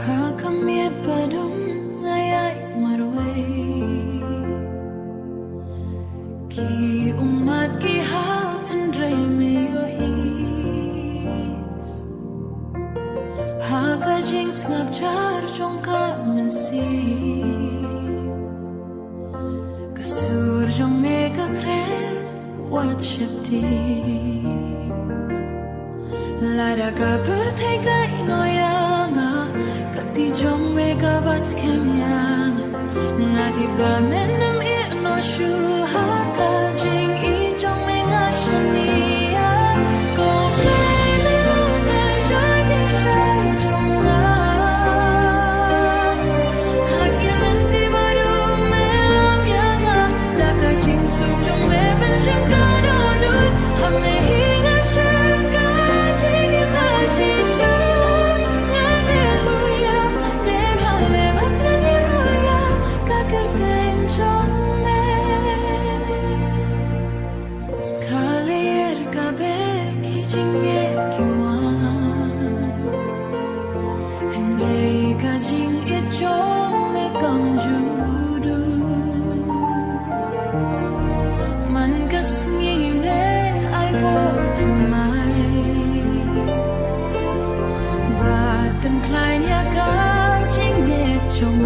Kakamiet padum ngayay marway Ki umat ki hapen rey meyo his Haka jings ngabjar jong ka mensi Kasur jong mega kren wat shepti Lada ka berthai kai noyanga Kakti jong mega bats kemyanga Ngati ba menem I no shu haka jing I jong menga shania Ko kai me long ka jadi shai jong nga Hakilan ti baru melam yanga Laka jing suk jong me ben jeng ka donut Hame hinga shem ka jing I ma shisha Klein ja gar jing net jong